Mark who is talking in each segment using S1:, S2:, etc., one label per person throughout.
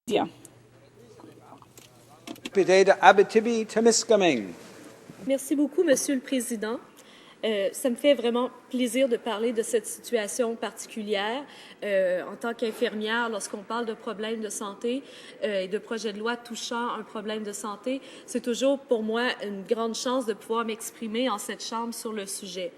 S1: Bien.
S2: Député de Abitibi-Témiscamingue.
S3: Merci beaucoup, Monsieur le Président. Ça me fait vraiment plaisir de parler de cette situation particulière. En tant qu'infirmière, lorsqu'on parle de problèmes de santé et de projets de loi touchant un problème de santé, c'est toujours pour moi une grande chance de pouvoir m'exprimer en cette Chambre sur le sujet.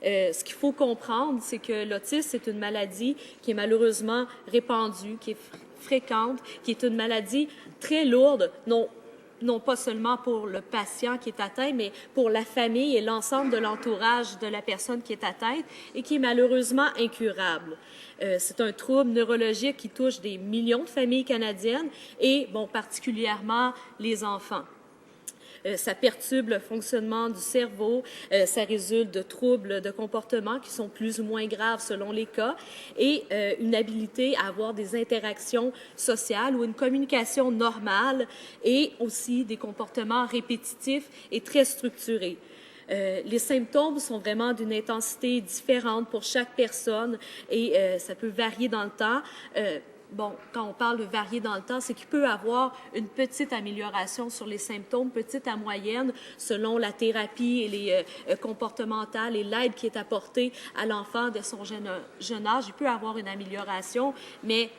S3: Ce qu'il faut comprendre, c'est que l'autisme, c'est une maladie qui est malheureusement répandue, qui est fréquente, qui est une maladie très lourde, non pas seulement pour le patient qui est atteint, mais pour la famille et l'ensemble de l'entourage de la personne qui est atteinte et qui est malheureusement incurable. C'est un trouble neurologique qui touche des millions de familles canadiennes et, particulièrement les enfants. Ça perturbe le fonctionnement du cerveau, ça résulte de troubles de comportement qui sont plus ou moins graves selon les cas et une habilité à avoir des interactions sociales ou une communication normale et aussi des comportements répétitifs et très structurés. Les symptômes sont vraiment d'une intensité différente pour chaque personne et ça peut varier dans le temps. Quand on parle de varier dans le temps, c'est qu'il peut avoir une petite amélioration sur les symptômes, petite à moyenne, selon la thérapie et les comportementales et l'aide qui est apportée à l'enfant dès son jeune âge. Il peut avoir une amélioration, mais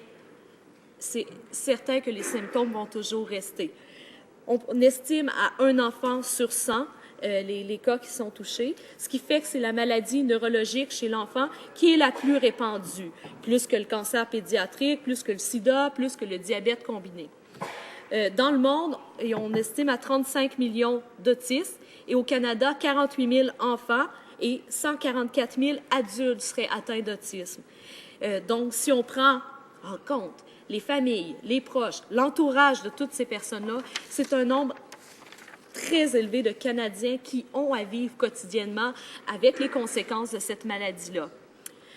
S3: c'est certain que les symptômes vont toujours rester. On estime à 1 enfant sur 100 les cas qui sont touchés, ce qui fait que c'est la maladie neurologique chez l'enfant qui est la plus répandue, plus que le cancer pédiatrique, plus que le sida, plus que le diabète combiné. Dans le monde, on estime à 35 millions d'autistes et au Canada, 48 000 enfants et 144 000 adultes seraient atteints d'autisme. Donc, si on prend en compte les familles, les proches, l'entourage de toutes ces personnes-là, c'est un nombre très élevé de Canadiens qui ont à vivre quotidiennement avec les conséquences de cette maladie-là.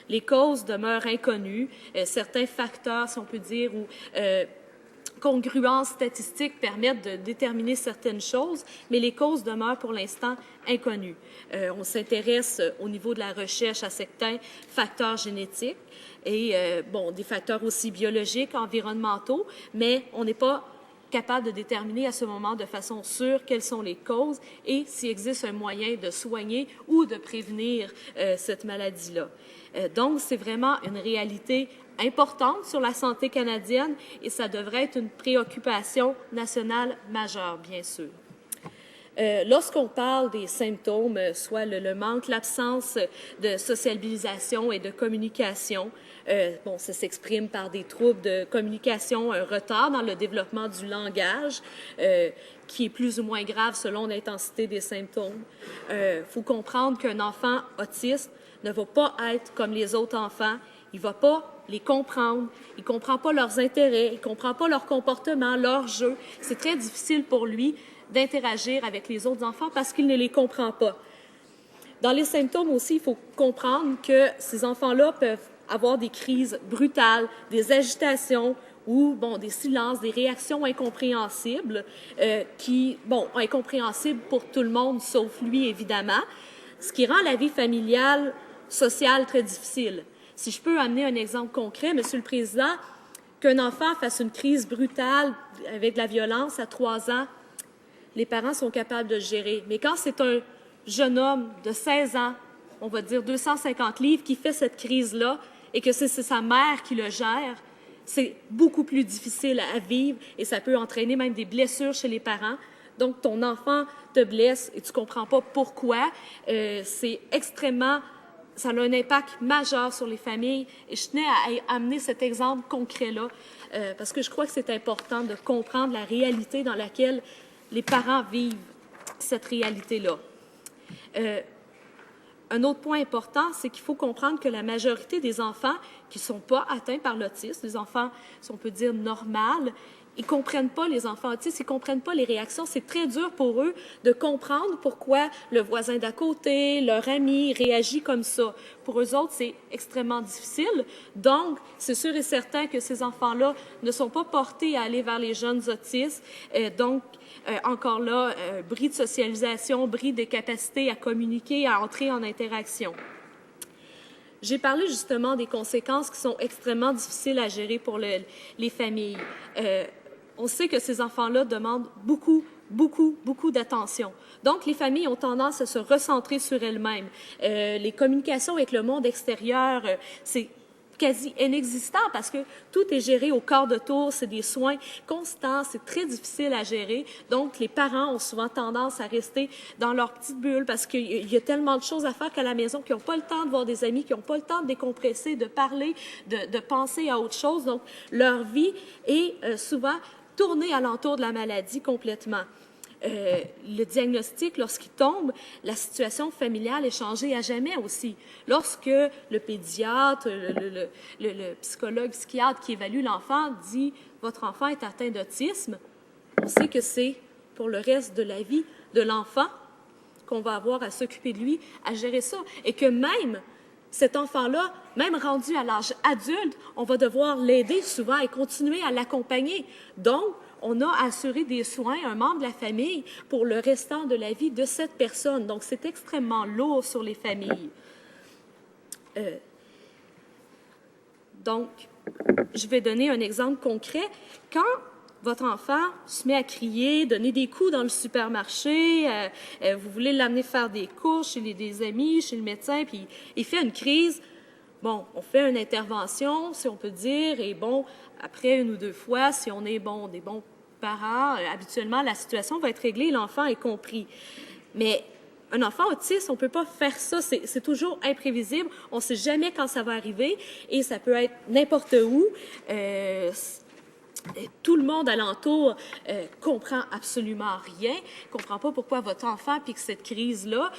S3: Les causes demeurent inconnues. Certains facteurs, si on peut dire, ou congruences statistiques permettent de déterminer certaines choses, mais les causes demeurent pour l'instant inconnues. On s'intéresse au niveau de la recherche à certains facteurs génétiques et des facteurs aussi biologiques, environnementaux, mais on n'est pas capable de déterminer à ce moment de façon sûre quelles sont les causes et s'il existe un moyen de soigner ou de prévenir cette maladie-là. Donc, c'est vraiment une réalité importante sur la santé canadienne et ça devrait être une préoccupation nationale majeure, bien sûr. Lorsqu'on parle des symptômes, soit le manque, l'absence de sociabilisation et de communication, ça s'exprime par des troubles de communication, un retard dans le développement du langage qui est plus ou moins grave selon l'intensité des symptômes. Faut comprendre qu'un enfant autiste ne va pas être comme les autres enfants. Il ne va pas les comprendre, il ne comprend pas leurs intérêts, il ne comprend pas leur comportement, leur jeu. C'est très difficile pour lui d'interagir avec les autres enfants parce qu'il ne les comprend pas. Dans les symptômes aussi, il faut comprendre que ces enfants-là peuvent avoir des crises brutales, des agitations ou des silences, des réactions incompréhensibles incompréhensibles pour tout le monde sauf lui, évidemment, ce qui rend la vie familiale, sociale très difficile. Si je peux amener un exemple concret, Monsieur le Président, qu'un enfant fasse une crise brutale avec de la violence à 3 ans, les parents sont capables de le gérer. Mais quand c'est un jeune homme de 16 ans, on va dire 250 livres, qui fait cette crise-là et que c'est sa mère qui le gère, c'est beaucoup plus difficile à vivre et ça peut entraîner même des blessures chez les parents. Donc, ton enfant te blesse et tu ne comprends pas pourquoi. C'est extrêmement... Ça a un impact majeur sur les familles et je tenais à amener cet exemple concret-là parce que je crois que c'est important de comprendre la réalité dans laquelle les parents vivent cette réalité-là. Un autre point important, c'est qu'il faut comprendre que la majorité des enfants qui ne sont pas atteints par l'autisme, les enfants, si on peut dire, normales, ils ne comprennent pas les enfants autistes, ils ne comprennent pas les réactions. C'est très dur pour eux de comprendre pourquoi le voisin d'à côté, leur ami réagit comme ça. Pour eux autres, c'est extrêmement difficile. Donc, c'est sûr et certain que ces enfants-là ne sont pas portés à aller vers les jeunes autistes. Encore là, bris de socialisation, bris de capacité à communiquer, à entrer en interaction. J'ai parlé justement des conséquences qui sont extrêmement difficiles à gérer pour les familles. On sait que ces enfants-là demandent beaucoup d'attention. Donc, les familles ont tendance à se recentrer sur elles-mêmes. Les communications avec le monde extérieur, c'est quasi inexistant parce que tout est géré au quart de tour, c'est des soins constants, c'est très difficile à gérer. Donc, les parents ont souvent tendance à rester dans leur petite bulle parce qu'il y a tellement de choses à faire qu'à la maison qu'ils n'ont pas le temps de voir des amis, qu'ils n'ont pas le temps de décompresser, de parler, de penser à autre chose. Donc, leur vie est souvent tournée alentour de la maladie complètement. Le diagnostic, lorsqu'il tombe, la situation familiale est changée à jamais aussi. Lorsque le pédiatre, le psychologue, psychiatre qui évalue l'enfant dit « votre enfant est atteint d'autisme », on sait que c'est pour le reste de la vie de l'enfant qu'on va avoir à s'occuper de lui, à gérer ça. Et que même cet enfant-là, même rendu à l'âge adulte, on va devoir l'aider souvent et continuer à l'accompagner. Donc, on a assuré des soins à un membre de la famille pour le restant de la vie de cette personne. Donc, c'est extrêmement lourd sur les familles. Donc, je vais donner un exemple concret. Quand votre enfant se met à crier, donner des coups dans le supermarché, vous voulez l'amener faire des courses chez des amis, chez le médecin, puis il fait une crise, bon, on fait une intervention, si on peut dire, et bon, après une ou deux fois, si on est des bons parents, habituellement, la situation va être réglée, l'enfant est compris. Mais un enfant autiste, on ne peut pas faire ça, c'est toujours imprévisible, on ne sait jamais quand ça va arriver, et ça peut être n'importe où. Tout le monde alentour comprend absolument rien, comprend pas pourquoi votre enfant pique cette crise-là.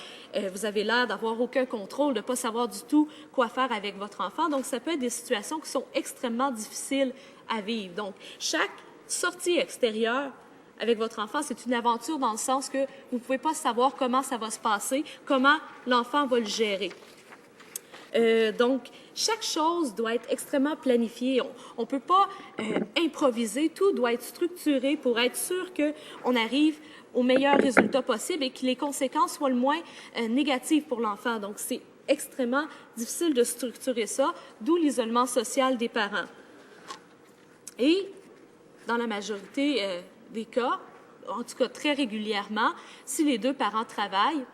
S3: Vous avez l'air d'avoir aucun contrôle, de ne pas savoir du tout quoi faire avec votre enfant. Donc, ça peut être des situations qui sont extrêmement difficiles à vivre. Donc, chaque sortie extérieure avec votre enfant, c'est une aventure dans le sens que vous ne pouvez pas savoir comment ça va se passer, comment l'enfant va le gérer. Donc, chaque chose doit être extrêmement planifiée. On ne peut pas improviser. Tout doit être structuré pour être sûr qu'on arrive au meilleur résultat possible et que les conséquences soient le moins négatives pour l'enfant. Donc, c'est extrêmement difficile de structurer ça, d'où l'isolement social des parents. Et, dans la majorité des cas, en tout cas très régulièrement, si les deux parents travaillent,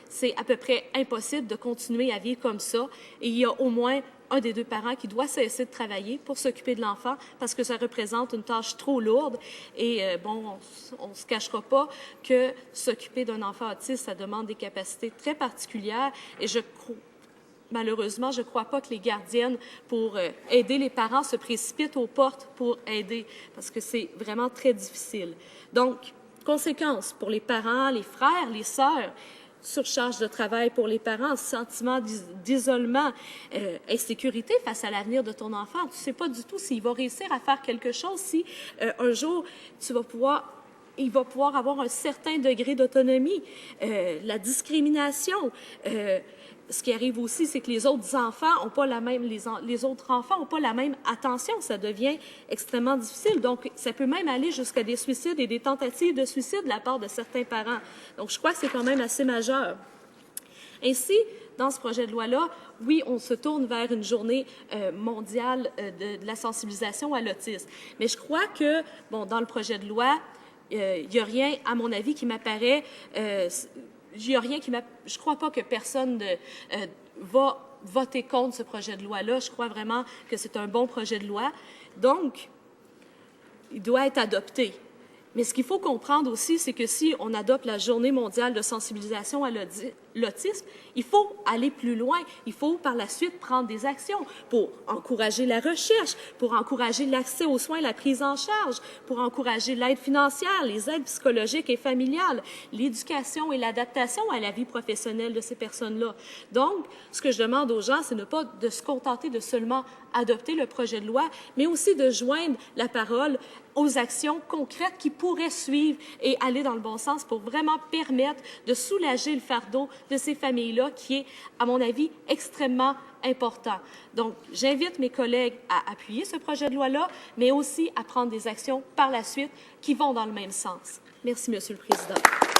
S3: c'est à peu près impossible de continuer à vivre comme ça. Et il y a au moins un des deux parents qui doit cesser de travailler pour s'occuper de l'enfant parce que ça représente une tâche trop lourde. Et on ne se cachera pas que s'occuper d'un enfant autiste, ça demande des capacités très particulières. Et malheureusement, je ne crois pas que les gardiennes, pour aider les parents, se précipitent aux portes pour aider parce que c'est vraiment très difficile. Donc, conséquences pour les parents, les frères, les sœurs, surcharge de travail pour les parents, sentiment d'isolement, insécurité face à l'avenir de ton enfant. Tu ne sais pas du tout s'il va réussir à faire quelque chose, si un jour il va pouvoir avoir un certain degré d'autonomie. La discrimination. Ce qui arrive aussi, c'est que les autres enfants n'ont pas les autres enfants n'ont pas la même attention. Ça devient extrêmement difficile. Donc, ça peut même aller jusqu'à des suicides et des tentatives de suicide de la part de certains parents. Donc, je crois que c'est quand même assez majeur. Ainsi, dans ce projet de loi-là, oui, on se tourne vers une journée mondiale de la sensibilisation à l'autisme. Mais je crois que, dans le projet de loi, il n'y a rien, à mon avis, qui m'apparaît... je ne crois pas que personne va voter contre ce projet de loi-là. Je crois vraiment que c'est un bon projet de loi. Donc, il doit être adopté. Mais ce qu'il faut comprendre aussi, c'est que si on adopte la Journée mondiale de sensibilisation à l'autisme, il faut aller plus loin. Il faut par la suite prendre des actions pour encourager la recherche, pour encourager l'accès aux soins et la prise en charge, pour encourager l'aide financière, les aides psychologiques et familiales, l'éducation et l'adaptation à la vie professionnelle de ces personnes-là. Donc, ce que je demande aux gens, c'est pas de se contenter de seulement adopter le projet de loi, mais aussi de joindre la parole aux actions concrètes qui pourraient suivre et aller dans le bon sens pour vraiment permettre de soulager le fardeau de ces familles-là qui est, à mon avis, extrêmement important. Donc, j'invite mes collègues à appuyer ce projet de loi-là, mais aussi à prendre des actions par la suite qui vont dans le même sens. Merci, Monsieur le Président.